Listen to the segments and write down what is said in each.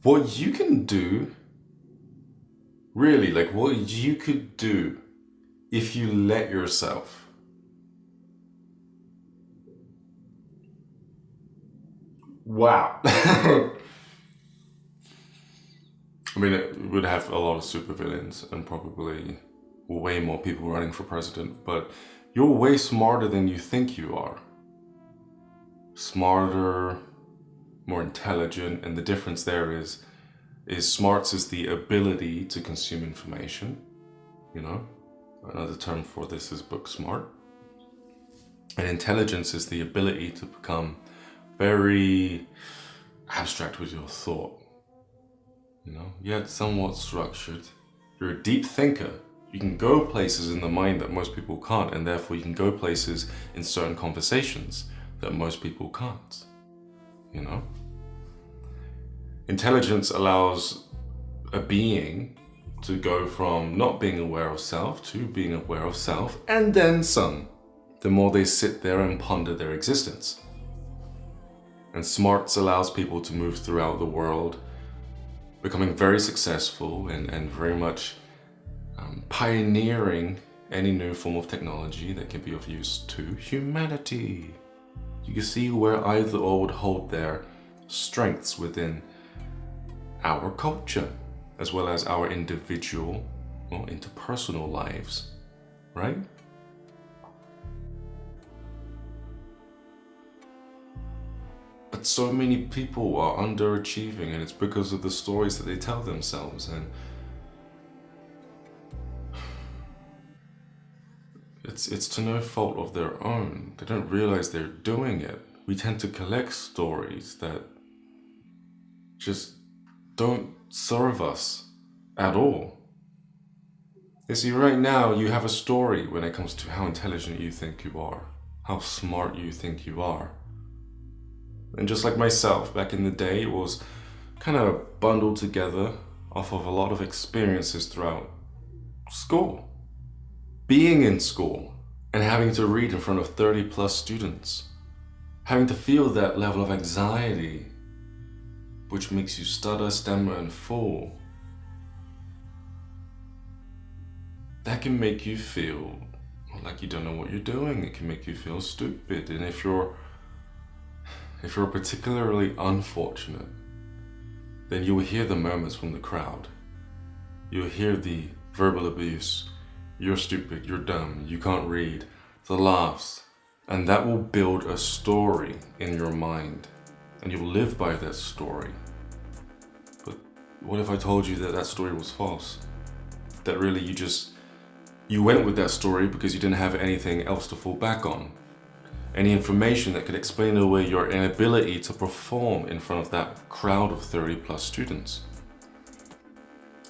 what you can do, really, like what you could do if you let yourself. Wow. I mean, it would have a lot of supervillains and probably way more people running for president, but you're way smarter than you think you are. Smarter, more intelligent, and the difference there is smarts is the ability to consume information, you know? Another term for this is book smart. And intelligence is the ability to become very abstract with your thought, yet somewhat structured. You're a deep thinker. You can go places in the mind that most people can't, and therefore you can go places in certain conversations that most people can't, you know? Intelligence allows a being to go from not being aware of self to being aware of self, and then some, the more they sit there and ponder their existence. And smarts allows people to move throughout the world, becoming very successful and very much pioneering any new form of technology that can be of use to humanity. You can see where either or would hold their strengths within our culture, as well as our individual or interpersonal lives, right? But so many people are underachieving, and it's because of the stories that they tell themselves. And it's to no fault of their own. They don't realize they're doing it. We tend to collect stories that just don't serve us at all. You see, right now you have a story when it comes to how intelligent you think you are, how smart you think you are. And just like myself, back in the day, it was kind of bundled together off of a lot of experiences throughout school. Being in school and having to read in front of 30 plus students, having to feel that level of anxiety, which makes you stutter, stammer, and fall. That can make you feel like you don't know what you're doing. It can make you feel stupid. And if you're particularly unfortunate, then you will hear the murmurs from the crowd. You'll hear the verbal abuse. You're stupid, you're dumb, you can't read, the laughs. And that will build a story in your mind. And you'll live by that story. But what if I told you that that story was false? That really you went with that story because you didn't have anything else to fall back on. Any information that could explain away your inability to perform in front of that crowd of 30 plus students.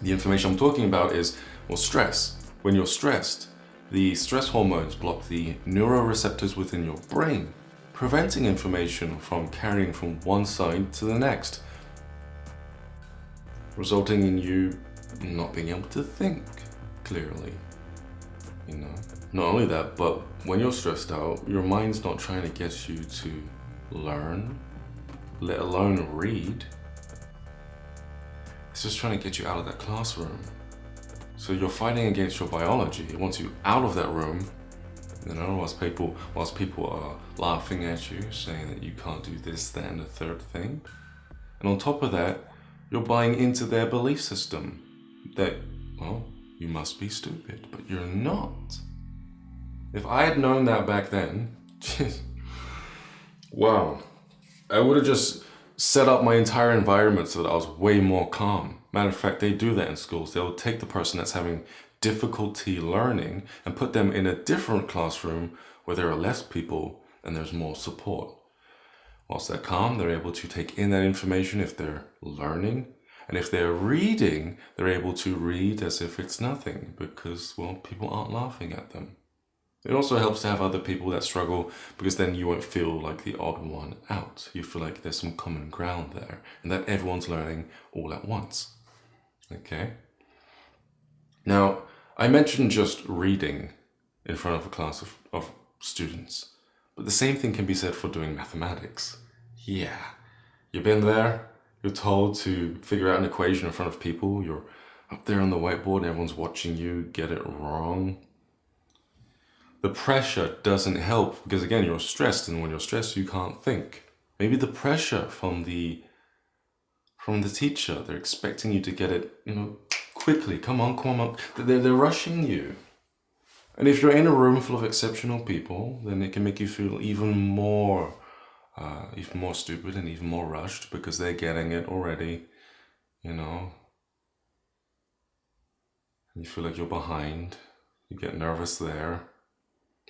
The information I'm talking about is, well, stress. When you're stressed, the stress hormones block the neuroreceptors within your brain, preventing information from carrying from one side to the next, resulting in you not being able to think clearly. Not only that, but when you're stressed out, your mind's not trying to get you to learn, let alone read. It's just trying to get you out of that classroom. So you're fighting against your biology. It wants you out of that room, whilst people are laughing at you, saying that you can't do this, that, and the third thing. And on top of that, you're buying into their belief system that, well, you must be stupid, but you're not. If I had known that back then, wow, I would have just set up my entire environment so that I was way more calm. Matter of fact, they do that in schools. They'll take the person that's having difficulty learning and put them in a different classroom where there are less people and there's more support. Whilst they're calm, they're able to take in that information if they're learning. And if they're reading, they're able to read as if it's nothing because, well, people aren't laughing at them. It also helps to have other people that struggle because then you won't feel like the odd one out. You feel like there's some common ground there and that everyone's learning all at once. Okay? Now, I mentioned just reading in front of a class of students, but the same thing can be said for doing mathematics. Yeah, you've been there? You're told to figure out an equation in front of people. You're up there on the whiteboard and everyone's watching you get it wrong. The pressure doesn't help because again, you're stressed, and when you're stressed, you can't think. Maybe the pressure from the teacher, they're expecting you to get it, quickly. Come on. They're rushing you. And if you're in a room full of exceptional people, then it can make you feel even more stupid and even more rushed because they're getting it already, And you feel like you're behind. You get nervous there.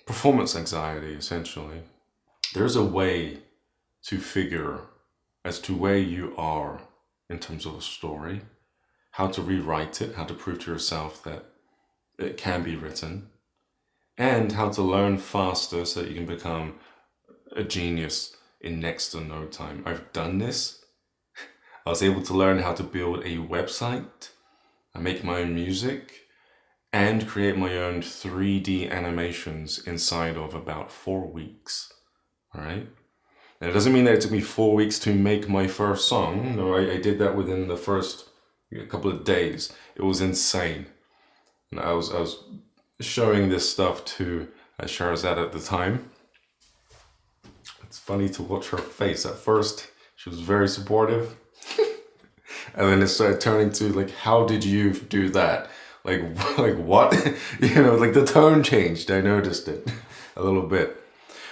Performance anxiety, essentially. There's a way to figure as to where you are in terms of a story, how to rewrite it, how to prove to yourself that it can be written, and how to learn faster so that you can become a genius in next to no time. I've done this. I was able to learn how to build a website, I make my own music, and create my own 3D animations inside of about 4 weeks. All right? And it doesn't mean that it took me 4 weeks to make my first song. No, I did that within the first couple of days. It was insane. And I was showing this stuff to Shahrazad at the time. It's funny to watch her face. At first, she was very supportive. And then it started turning to like, how did you do that? Like what? Like the tone changed. I noticed it a little bit.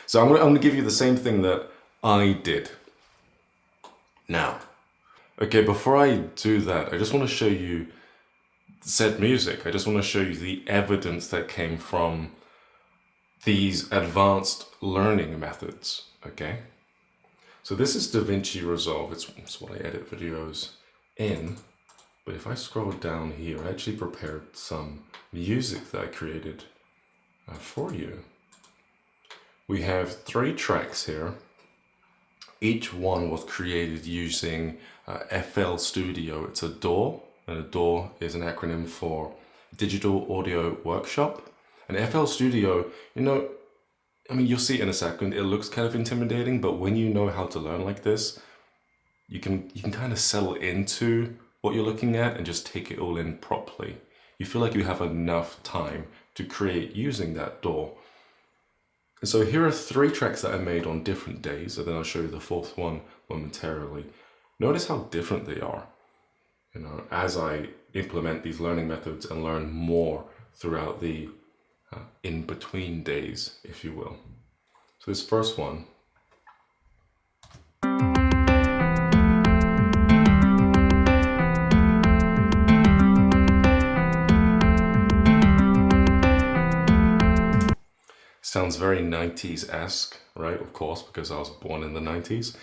So I'm gonna give you the same thing that I did. Now, okay, before I do that, I just want to show you said music. I just want to show you the evidence that came from these advanced learning methods, okay? So this is DaVinci Resolve. It's what I edit videos in. But if I scroll down here, I actually prepared some music that I created for you. We have 3 tracks here. Each one was created using FL Studio. It's a DAW, and a DAW is an acronym for Digital Audio Workshop. And FL Studio, you'll see it in a second. It looks kind of intimidating, but when you know how to learn like this, you can kind of settle into what you're looking at and just take it all in properly. You feel like you have enough time to create using that DAW. And so here are 3 tracks that I made on different days, and then I'll show you the 4th one momentarily. Notice how different they are, as I implement these learning methods and learn more throughout the in-between days, if you will. So this first one, sounds very 90s-esque, right? Of course, because I was born in the 90s.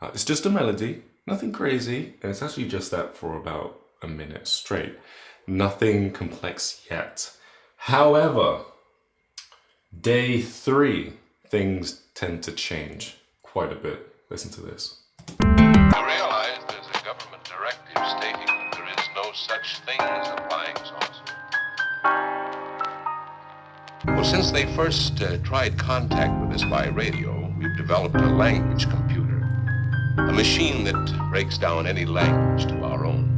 It's just a melody, nothing crazy, and it's actually just that for about a minute straight. Nothing complex yet. However, day 3, things tend to change quite a bit. Listen to this. You realize there's a government directive stating that there is no such thing as a flying saucer. Well, since they first tried contact with us by radio, we've developed a language computer, a machine that breaks down any language to our own.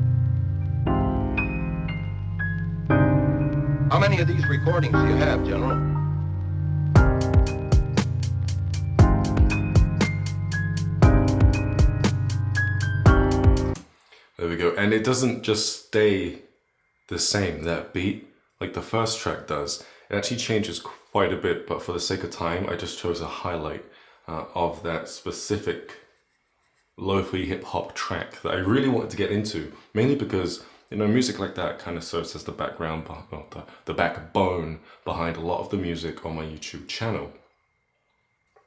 How many of these recordings do you have, General? There we go. And it doesn't just stay the same, that beat, like the first track does. It actually changes quite a bit, but for the sake of time, I just chose a highlight of that specific lo-fi hip-hop track that I really wanted to get into, mainly because music like that kind of serves as the background, the backbone behind a lot of the music on my YouTube channel.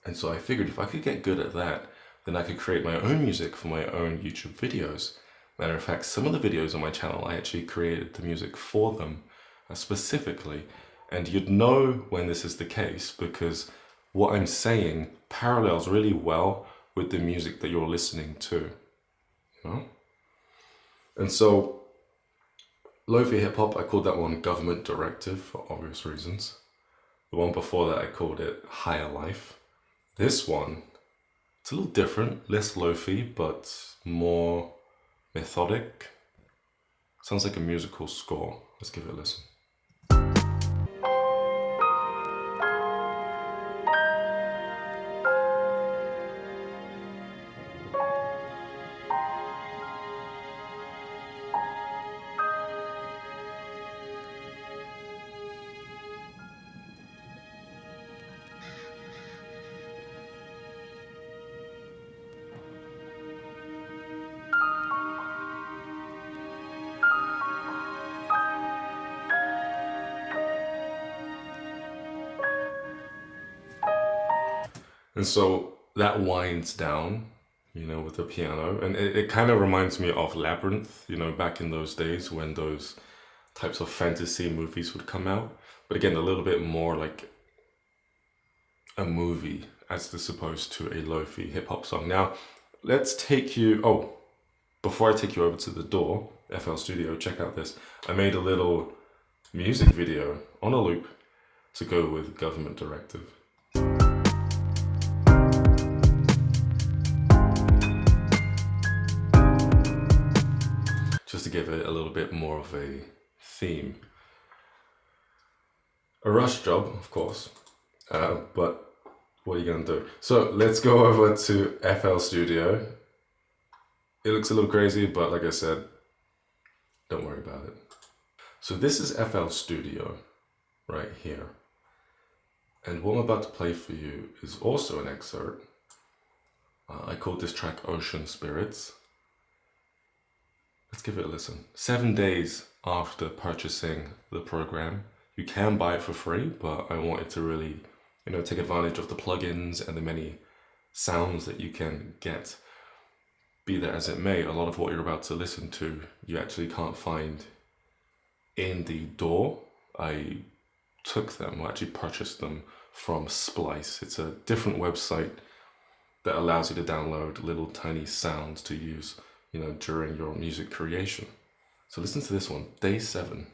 And so I figured if I could get good at that, then I could create my own music for my own YouTube videos. Matter of fact, some of the videos on my channel, I actually created the music for them specifically. And you'd know when this is the case because what I'm saying parallels really well with the music that you're listening to. And so lo-fi hip-hop, I called that one Government Directive for obvious reasons. The one before that I called it Higher Life. This one, it's a little different, less lo-fi, but more methodic. Sounds like a musical score. Let's give it a listen. And so that winds down, with the piano. And it kind of reminds me of Labyrinth, back in those days when those types of fantasy movies would come out. But again, a little bit more like a movie as opposed to a lo-fi hip-hop song. Now, let's take you... Oh, before I take you over to the door, FL Studio, check out this. I made a little music video on a loop to go with Government Directive. Just to give it a little bit more of a theme. A rush job, of course, but what are you gonna do? So let's go over to FL Studio. It looks a little crazy, but like I said, don't worry about it. So this is FL Studio right here. And what I'm about to play for you is also an excerpt. I called this track Ocean Spirits. Let's give it a listen. 7 days after purchasing the program, you can buy it for free, but I wanted to really, take advantage of the plugins and the many sounds that you can get. Be that as it may, a lot of what you're about to listen to, you actually can't find in the DAW. I took them, or actually purchased them from Splice. It's a different website that allows you to download little tiny sounds to use during your music creation. So listen to this one, Day 7.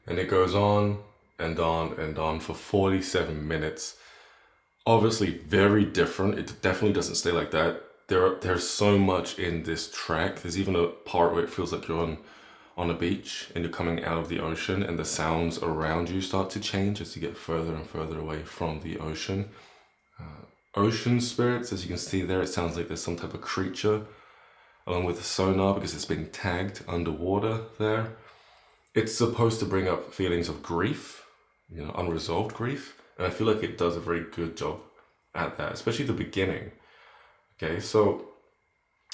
And it goes on and on and on for 47 minutes. Obviously very different. It definitely doesn't stay like that. There's so much in this track. There's even a part where it feels like you're on a beach and you're coming out of the ocean, and the sounds around you start to change as you get further and further away from the ocean. Ocean spirits, as you can see there, it sounds like there's some type of creature along with the sonar because it's being tagged underwater there. It's supposed to bring up feelings of grief, unresolved grief. And I feel like it does a very good job at that, especially the beginning. Okay, so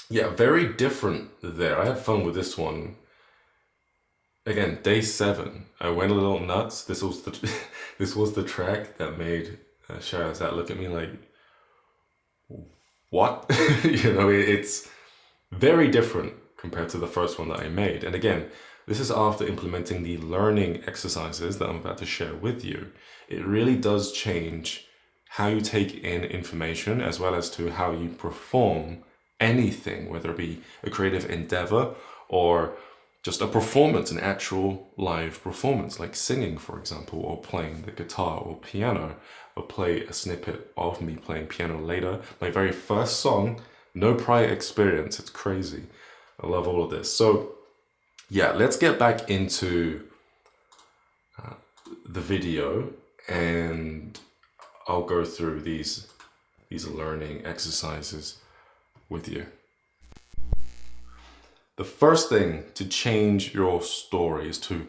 yeah, very different there. I had fun with this one. Again, Day 7, I went a little nuts. This was the track that made Shahrazad look at me like, what? It's very different compared to the first one that I made. And again, this is after implementing the learning exercises that I'm about to share with you. It really does change how you take in information as well as to how you perform anything, whether it be a creative endeavor or just a performance, an actual live performance, like singing, for example, or playing the guitar or piano, or play a snippet of me playing piano later. My very first song, no prior experience. It's crazy. I love all of this. So yeah, let's get back into the video, and I'll go through these learning exercises with you. The first thing to change your story is to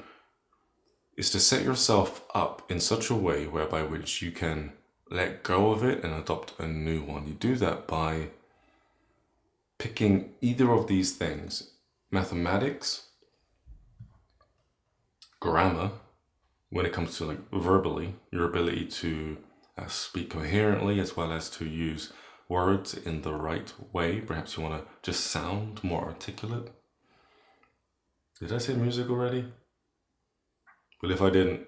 set yourself up in such a way whereby which you can let go of it and adopt a new one. You do that by picking either of these things: mathematics, grammar, when it comes to like verbally, your ability to speak coherently as well as to use words in the right way. Perhaps you want to just sound more articulate. Did I say music already? Well, if I didn't,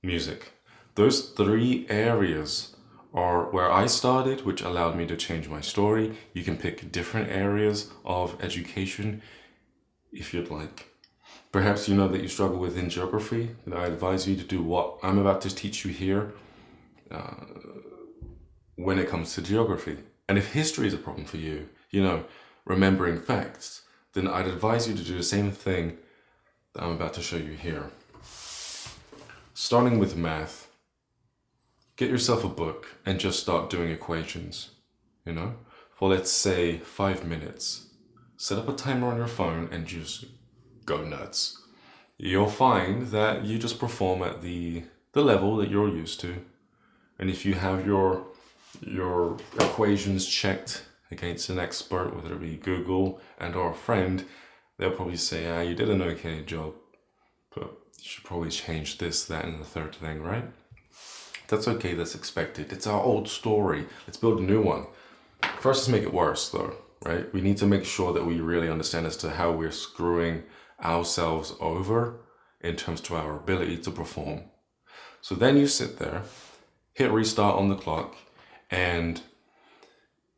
music. Those three areas are where I started, which allowed me to change my story. You can pick different areas of education if you'd like. Perhaps you know that you struggle with in geography, and I advise you to do what I'm about to teach you here when it comes to geography. And if history is a problem for you, remembering facts, then I'd advise you to do the same thing that I'm about to show you here. Starting with math, get yourself a book and just start doing equations, for let's say 5 minutes. Set up a timer on your phone and just go nuts. You'll find that you just perform at the level that you're used to. And if you have your equations checked against an expert, whether it be Google and or a friend, they'll probably say, you did an okay job, but you should probably change this, that, and the third thing, right? That's okay, that's expected. It's our old story. Let's build a new one. First, let's make it worse though, right? We need to make sure that we really understand as to how we're screwing ourselves over in terms to our ability to perform. So then you sit there, hit restart on the clock, and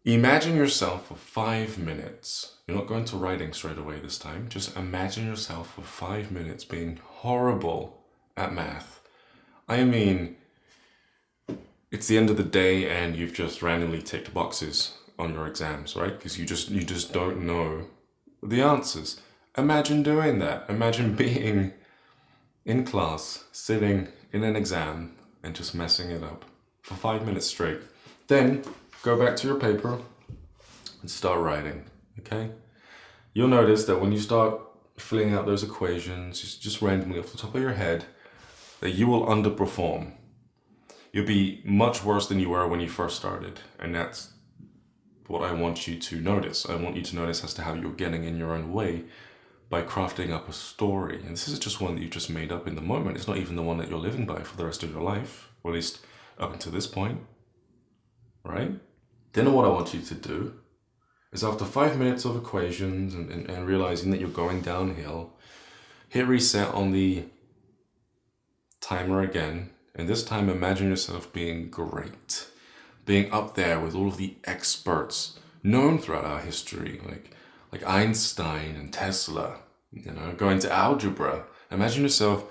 imagine yourself for 5 minutes. You're not going to writing straight away this time. Just imagine yourself for 5 minutes being horrible at math. I mean, it's the end of the day and you've just randomly ticked boxes on your exams, right? Because you just don't know the answers. Imagine doing that. Imagine being in class, sitting in an exam and just messing it up for 5 minutes straight. Then go back to your paper and start writing, okay? You'll notice that when you start filling out those equations, just randomly off the top of your head, that you will underperform. You'll be much worse than you were when you first started. And that's what I want you to notice. I want you to notice as to how you're getting in your own way by crafting up a story. And this is just one that you just made up in the moment. It's not even the one that you're living by for the rest of your life, or at least up until this point, right? Then what I want you to do is, after 5 minutes of equations and realizing that you're going downhill, hit reset on the timer again. And this time, imagine yourself being great, being up there with all of the experts known throughout our history, like Einstein and Tesla, going to algebra. Imagine yourself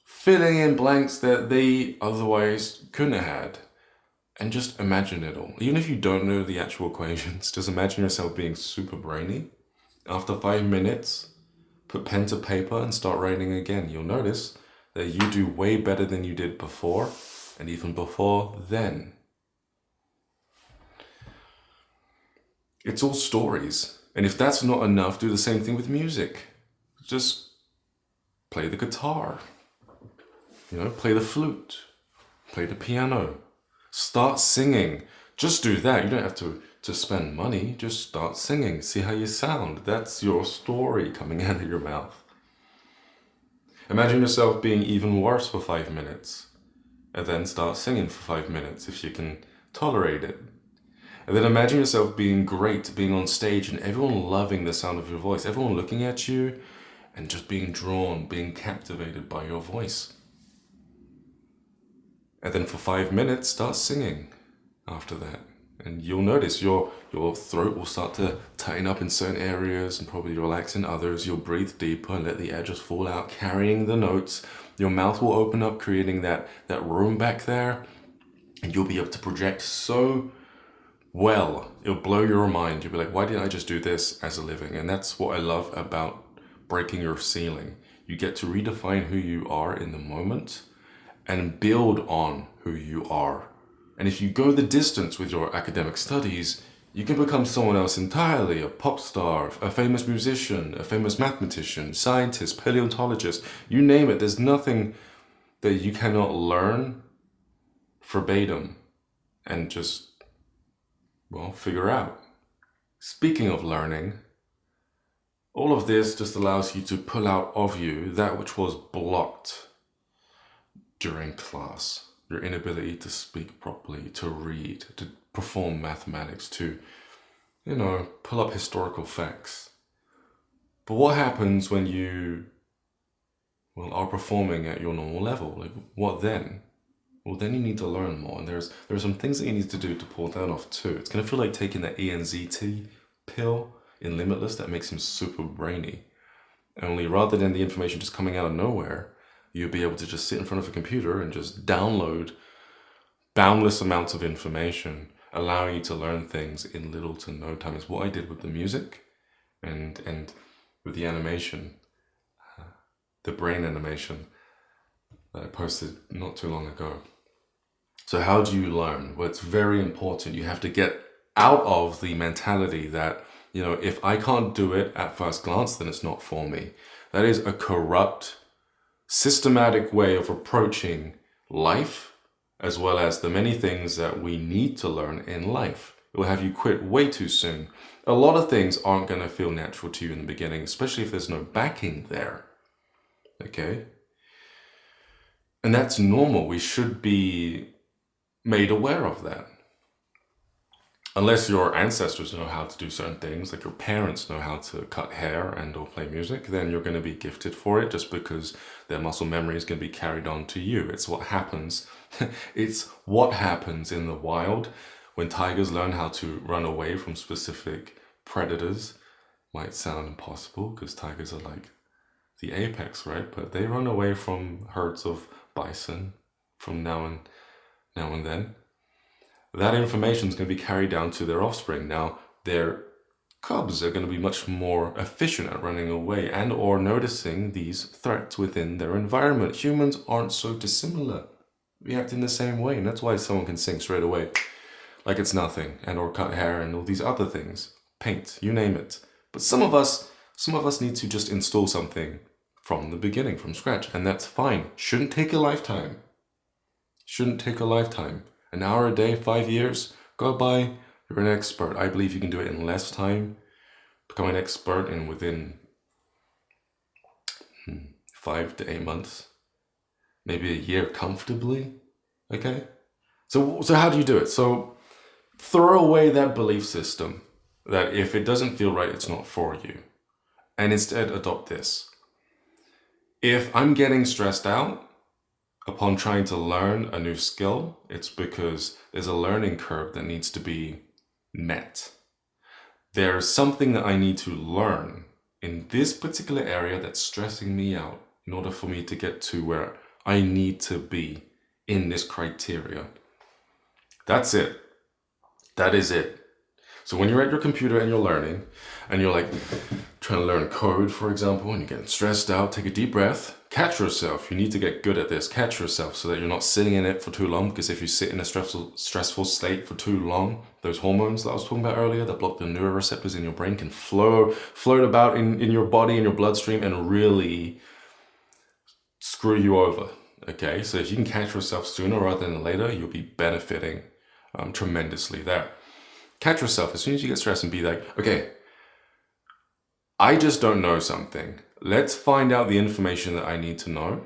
filling in blanks that they otherwise couldn't have had. And just imagine it all. Even if you don't know the actual equations, just imagine yourself being super brainy. After 5 minutes, put pen to paper and start writing again. You'll notice that you do way better than you did before, and even before then. It's all stories. And if that's not enough, do the same thing with music. Just play the guitar, play the flute, play the piano. Start singing. Just do that. You don't have to spend money. Just start singing. See how you sound. That's your story coming out of your mouth. Imagine yourself being even worse for 5 minutes. And then start singing for 5 minutes if you can tolerate it. And then imagine yourself being great, being on stage and everyone loving the sound of your voice. Everyone looking at you and just being drawn, being captivated by your voice. And then for 5 minutes, start singing after that. And you'll notice your throat will start to tighten up in certain areas and probably relax in others. You'll breathe deeper and let the air just fall out, carrying the notes. Your mouth will open up, creating that room back there. And you'll be able to project so well. It'll blow your mind. You'll be like, why didn't I just do this as a living? And that's what I love about breaking your ceiling. You get to redefine who you are in the moment and build on who you are. And if you go the distance with your academic studies, you can become someone else entirely, a pop star, a famous musician, a famous mathematician, scientist, paleontologist, you name it. There's nothing that you cannot learn verbatim and just, well, figure out. Speaking of learning, all of this just allows you to pull out of you that which was blocked during class. Your inability to speak properly, to read, to perform mathematics, to, pull up historical facts. But what happens when you, are performing at your normal level? Like, what then? Well, then you need to learn more. And there are some things that you need to do to pull that off too. It's going to feel like taking that ENZT pill in Limitless that makes him super brainy. Only rather than the information just coming out of nowhere, you'll be able to just sit in front of a computer and just download boundless amounts of information, allowing you to learn things in little to no time. It's what I did with the music and with the animation, the brain animation that I posted not too long ago. So how do you learn? Well, it's very important. You have to get out of the mentality that, if I can't do it at first glance, then it's not for me. That is a corrupt, systematic way of approaching life, as well as the many things that we need to learn in life. It will have you quit way too soon. A lot of things aren't going to feel natural to you in the beginning, especially if there's no backing there. Okay? And that's normal. We should be made aware of that. Unless your ancestors know how to do certain things, like your parents know how to cut hair and or play music, then you're going to be gifted for it just because their muscle memory is going to be carried on to you. It's what happens. It's what happens in the wild when tigers learn how to run away from specific predators. Might sound impossible because tigers are like the apex, right? But they run away from herds of bison from now and then. That information is going to be carried down to their offspring. Now, their cubs are going to be much more efficient at running away and or noticing these threats within their environment. Humans aren't so dissimilar. We act in the same way, and that's why someone can sing straight away like it's nothing, and or cut hair and all these other things. Paint, you name it. But some of us need to just install something from the beginning, from scratch, and that's fine. Shouldn't take a lifetime. An hour a day, 5 years, go by, you're an expert. I believe you can do it in less time. Become an expert in within 5 to 8 months, maybe a year comfortably. Okay? So how do you do it? So throw away that belief system that if it doesn't feel right, it's not for you. And instead adopt this. If I'm getting stressed out upon trying to learn a new skill, it's because there's a learning curve that needs to be met. There's something that I need to learn in this particular area that's stressing me out in order for me to get to where I need to be in this criteria. That's it. That is it. So when you're at your computer and you're learning, and you're like trying to learn code, for example, and you're getting stressed out, take a deep breath, catch yourself. You need to get good at this. Catch yourself so that you're not sitting in it for too long, because if you sit in a stressful state for too long, those hormones that I was talking about earlier that block the neuroreceptors in your brain can float about in your body, in your bloodstream, and really screw you over. Okay, so if you can catch yourself sooner rather than later, you'll be benefiting tremendously there. Catch yourself as soon as you get stressed and be like, okay, I just don't know something. Let's find out the information that I need to know,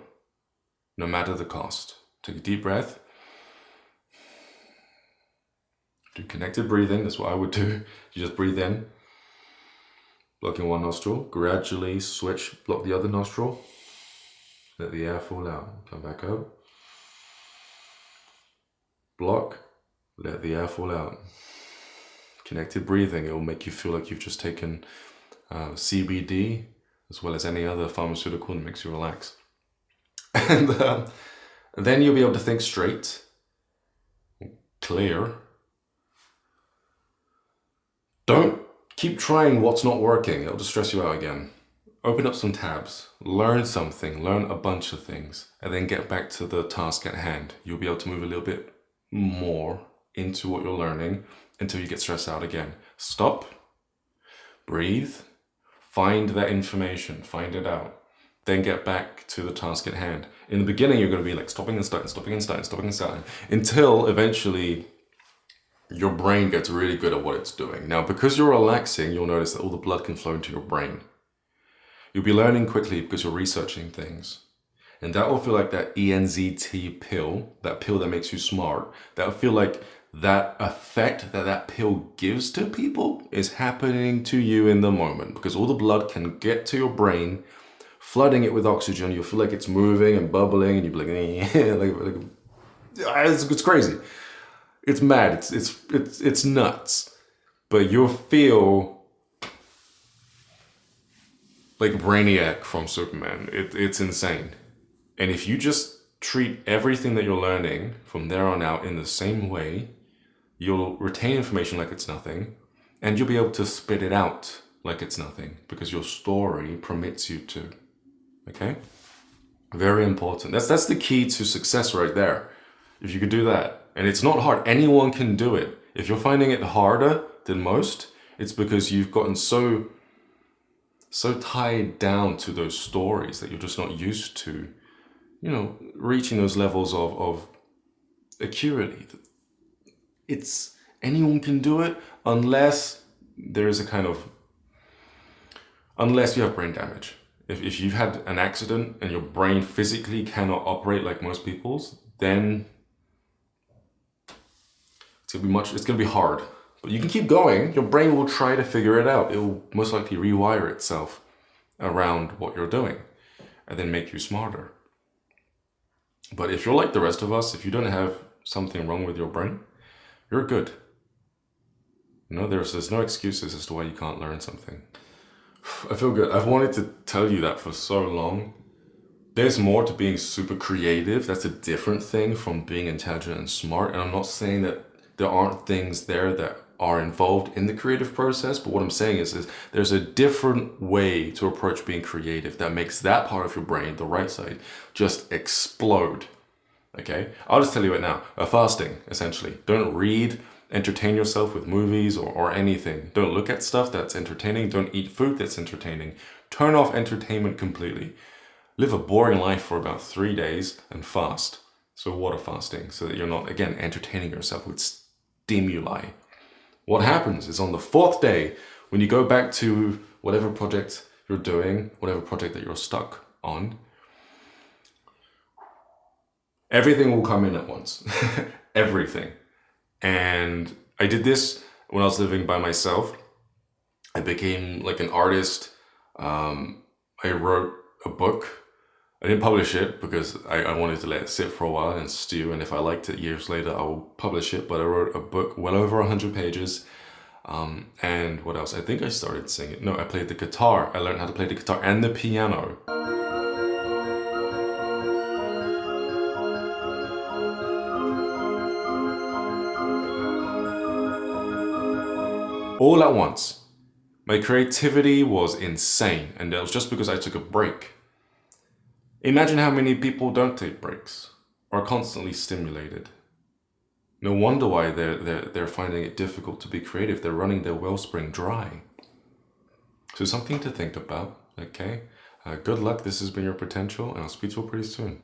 no matter the cost. Take a deep breath. Do connected breathing. That's what I would do. You just breathe in, block in one nostril, gradually switch, block the other nostril. Let the air fall out. Come back up. Block, let the air fall out. Connected breathing, it will make you feel like you've just taken CBD, as well as any other pharmaceutical that makes you relax. And then you'll be able to think straight, clear. Don't keep trying what's not working. It'll just stress you out again. Open up some tabs, learn something, learn a bunch of things, and then get back to the task at hand. You'll be able to move a little bit more into what you're learning until you get stressed out again. Stop, breathe, find that information, find it out, then get back to the task at hand. In the beginning, you're going to be like stopping and starting, stopping and starting, stopping and starting, until eventually your brain gets really good at what it's doing. Now, because you're relaxing, you'll notice that all the blood can flow into your brain. You'll be learning quickly because you're researching things. And that will feel like that ENZT pill, that pill that makes you smart. That will feel like that effect that pill gives to people is happening to you in the moment, because all the blood can get to your brain, flooding it with oxygen. You'll feel like it's moving and bubbling, and you'll be like, it's crazy. It's mad. It's nuts. But you'll feel like Brainiac from Superman. It's insane. And if you just treat everything that you're learning from there on out in the same way, you'll retain information like it's nothing, and you'll be able to spit it out like it's nothing, because your story permits you to. Okay? Very important. That's the key to success right there. If you could do that. And it's not hard. Anyone can do it. If you're finding it harder than most, it's because you've gotten so tied down to those stories that you're just not used to, reaching those levels of acuity. Anyone can do it unless there is unless you have brain damage. If you've had an accident and your brain physically cannot operate like most people's, then it's gonna be hard. But you can keep going. Your brain will try to figure it out. It will most likely rewire itself around what you're doing and then make you smarter. But if you're like the rest of us, if you don't have something wrong with your brain, you're good. There's no excuses as to why you can't learn something. I feel good. I've wanted to tell you that for so long. There's more to being super creative. That's a different thing from being intelligent and smart. And I'm not saying that there aren't things there that are involved in the creative process, but what I'm saying is there's a different way to approach being creative that makes that part of your brain, the right side, just explode. Okay? I'll just tell you it now. Fasting, essentially. Don't read, entertain yourself with movies or anything. Don't look at stuff that's entertaining. Don't eat food that's entertaining. Turn off entertainment completely. Live a boring life for about 3 days and fast. So water fasting, so that you're not, again, entertaining yourself with stimuli. What happens is on the 4th day, when you go back to whatever project you're doing, whatever project that you're stuck on, everything will come in at once. Everything. And I did this when I was living by myself. I became like an artist. I wrote a book. I didn't publish it because I wanted to let it sit for a while and stew, and if I liked it years later, I will publish it. But I wrote a book well over 100 pages. And what else? I think I started singing. No, I played the guitar. I learned how to play the guitar and the piano. All at once. My creativity was insane, and that was just because I took a break. Imagine how many people don't take breaks, are constantly stimulated. No wonder why they're finding it difficult to be creative. They're running their wellspring dry. So something to think about, okay? Good luck. This has been Your Potential, and I'll speak to you pretty soon.